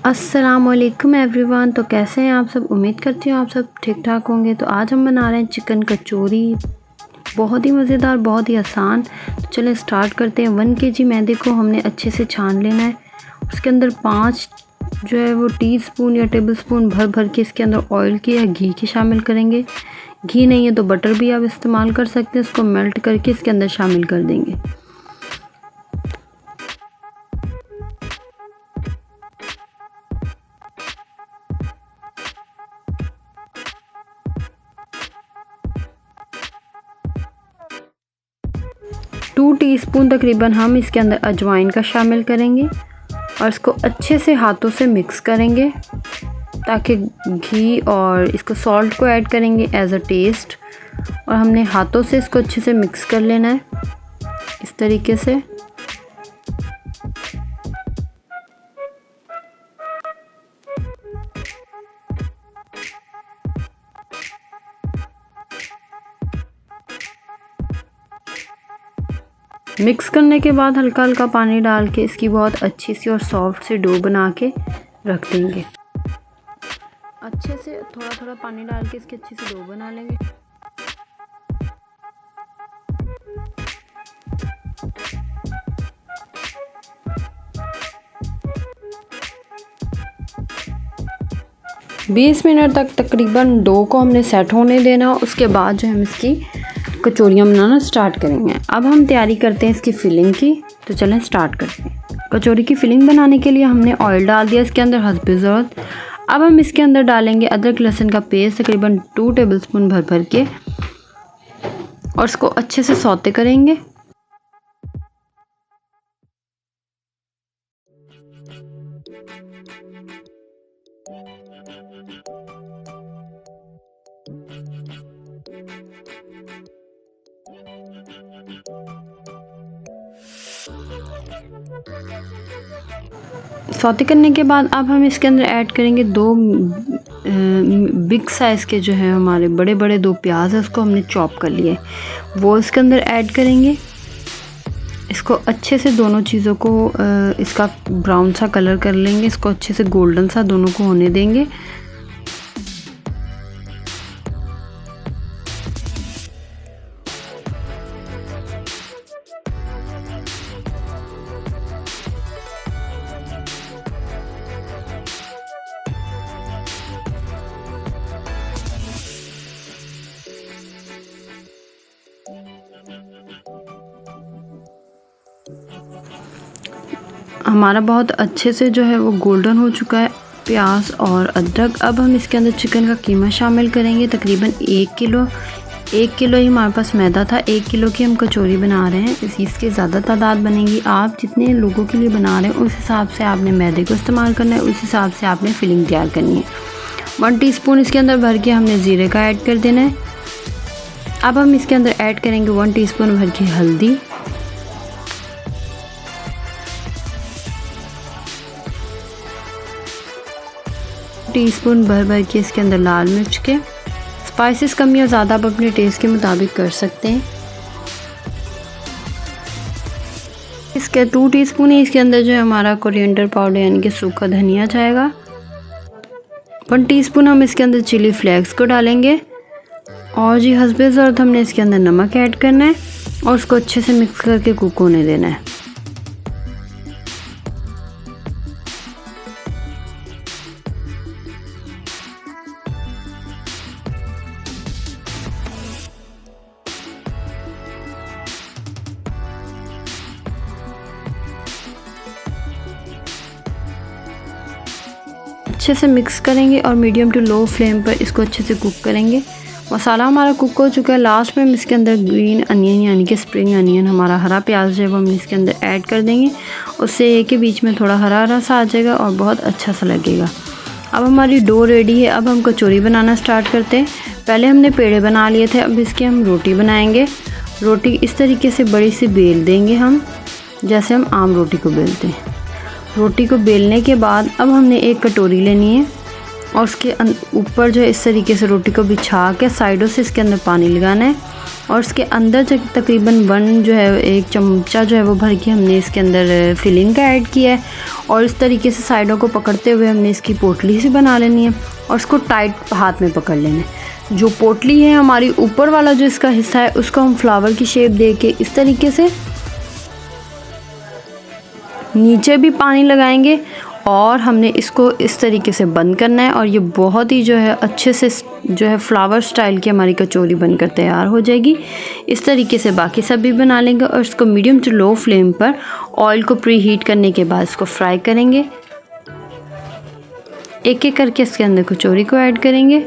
अस्सलामुअलैकुम एवरीवन। तो कैसे हैं आप सब? उम्मीद करती हूँ आप सब ठीक ठाक होंगे। तो आज हम बना रहे हैं चिकन कचौरी, बहुत ही मज़ेदार, बहुत ही आसान। तो चलें स्टार्ट करते हैं। 1 kg मैदे को हमने अच्छे से छान लेना है। उसके अंदर 5 जो है वो टीस्पून या टेबलस्पून भर भर के इसके अंदर ऑयल की या घी की शामिल करेंगे। घी नहीं है तो बटर भी आप इस्तेमाल कर सकते हैं। इसको मेल्ट करके इसके अंदर शामिल कर देंगे। टू टीस्पून तकरीबन हम इसके अंदर अजवाइन का शामिल करेंगे और इसको अच्छे से हाथों से मिक्स करेंगे ताकि घी, और इसको सॉल्ट को ऐड करेंगे एज अ टेस्ट, और हमने हाथों से इसको अच्छे से मिक्स कर लेना है इस तरीके से। मिक्स करने के बाद हल्का हल्का पानी डाल के इसकी बहुत अच्छी सी और सॉफ्ट सी डो बना के रख देंगे। अच्छे से थोड़ा थोड़ा पानी डाल के इसकी अच्छी सी डो बना लेंगे। बीस मिनट तक तकरीबन डो को हमने सेट होने देना। उसके बाद जो हम इसकी कचौरियाँ बनाना स्टार्ट करेंगे। अब हम तैयारी करते हैं इसकी फिलिंग की। तो चलें स्टार्ट करते हैं। कचौरी की फिलिंग बनाने के लिए हमने ऑयल डाल दिया इसके अंदर हस्बे ज़रूरत। अब हम इसके अंदर डालेंगे अदरक लहसुन का पेस्ट तकरीबन 2 टेबलस्पून भर भर के, और इसको अच्छे से सौते करेंगे। सौते करने के बाद अब हम इसके अंदर ऐड करेंगे 2 बिग साइज़ के जो है हमारे बड़े बड़े 2 प्याज है, उसको हमने चॉप कर लिए, वो इसके अंदर ऐड करेंगे। इसको अच्छे से दोनों चीज़ों को इसका ब्राउन सा कलर कर लेंगे। इसको अच्छे से गोल्डन सा दोनों को होने देंगे। हमारा बहुत अच्छे से जो है वो गोल्डन हो चुका है प्याज और अदरक। अब हम इसके अंदर चिकन का कीमा शामिल करेंगे। तकरीबन 1 किलो ही हमारे पास मैदा था। 1 किलो की हम कचौरी बना रहे हैं। इसकी ज़्यादा तादाद बनेगी। आप जितने लोगों के लिए बना रहे हैं उस हिसाब से आपने मैदे को इस्तेमाल करना है, उस हिसाब से आपने फिलिंग तैयार करनी है। 1 टीस्पून इसके अंदर भर के हमने ज़ीरे का ऐड कर देना है। अब हम इसके अंदर ऐड करेंगे 1 टीस्पून भर के हल्दी, टीस्पून भर भर के इसके अंदर लाल मिर्च के। स्पाइसेस कम या ज़्यादा आप अपने टेस्ट के मुताबिक कर सकते हैं। इसके 2 टीस्पून ही इसके अंदर जो है हमारा कोरिएंडर पाउडर यानी कि सूखा धनिया जाएगा। 1 टीस्पून हम इसके अंदर चिली फ्लेक्स को डालेंगे, और जी हस्बे ज़रूरत हमने इसके अंदर नमक ऐड करना है और उसको अच्छे से मिक्स करके कुक होने देना है। अच्छे से मिक्स करेंगे और मीडियम टू लो फ्लेम पर इसको अच्छे से कुक करेंगे। मसाला हमारा कुक हो चुका है। लास्ट में हम इसके अंदर ग्रीन अनियन यानी कि स्प्रिंग अनियन, हमारा हरा प्याज जो है वो हम इसके अंदर ऐड कर देंगे। उससे एक के बीच में थोड़ा हरा हरा सा आ जाएगा और बहुत अच्छा सा लगेगा। अब हमारी डो रेडी है। अब हम कचौरी बनाना स्टार्ट करते हैं। पहले हमने पेड़े बना लिए थे, अब इसकी हम रोटी बनाएंगे। रोटी इस तरीके से बड़ी सी बेल देंगे हम, जैसे हम आम रोटी को बेलते हैं। रोटी को बेलने के बाद अब हमने एक कटोरी लेनी है और उसके ऊपर जो इस तरीके से रोटी को बिछा के साइडों से इसके अंदर पानी लगाना है और इसके अंदर तकरीबन 1 जो है 1 चमचा जो है वो भर के हमने इसके अंदर फिलिंग का ऐड किया है। और इस तरीके से साइडों को पकड़ते हुए हमने इसकी पोटली सी बना लेनी है और इसको टाइट हाथ में पकड़ लेना है। जो पोटली है हमारी ऊपर वाला जो इसका हिस्सा है उसको हम फ्लावर की शेप दे के इस तरीके से नीचे भी पानी लगाएंगे और हमने इसको इस तरीके से बंद करना है। और ये बहुत ही जो है अच्छे से जो है फ्लावर स्टाइल की हमारी कचौरी बनकर तैयार हो जाएगी। इस तरीके से बाकी सब भी बना लेंगे और इसको मीडियम टू लो फ्लेम पर ऑयल को प्री हीट करने के बाद इसको फ्राई करेंगे। एक एक करके इसके अंदर कचौरी को ऐड करेंगे।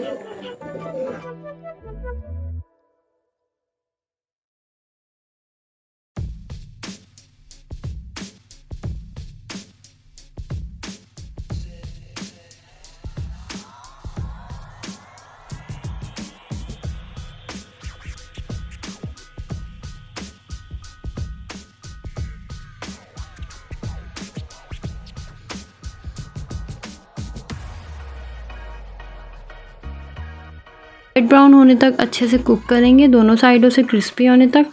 लाइट ब्राउन होने तक अच्छे से कुक करेंगे, दोनों साइडों से क्रिस्पी होने तक।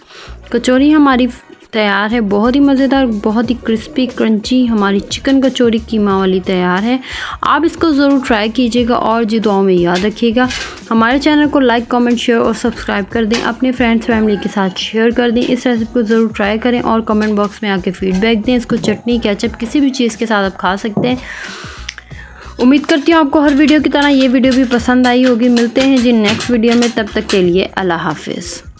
कचौरी हमारी तैयार है, बहुत ही मज़ेदार, बहुत ही क्रिस्पी क्रंची हमारी चिकन कचौरी कीमा वाली तैयार है। आप इसको ज़रूर ट्राई कीजिएगा और जी दुआओं में याद रखिएगा। हमारे चैनल को लाइक, कमेंट, शेयर और सब्सक्राइब कर दें। अपने फ्रेंड्स फैमिली के साथ शेयर कर दें। इस रेसिपी को ज़रूर ट्राई करें और कमेंट बॉक्स में आके फीडबैक दें। इसको चटनी, केचप किसी भी चीज़ के साथ आप खा सकते हैं। उम्मीद करती हूँ आपको हर वीडियो की तरह ये वीडियो भी पसंद आई होगी। मिलते हैं जी नेक्स्ट वीडियो में, तब तक के लिए अल्लाह हाफिज़।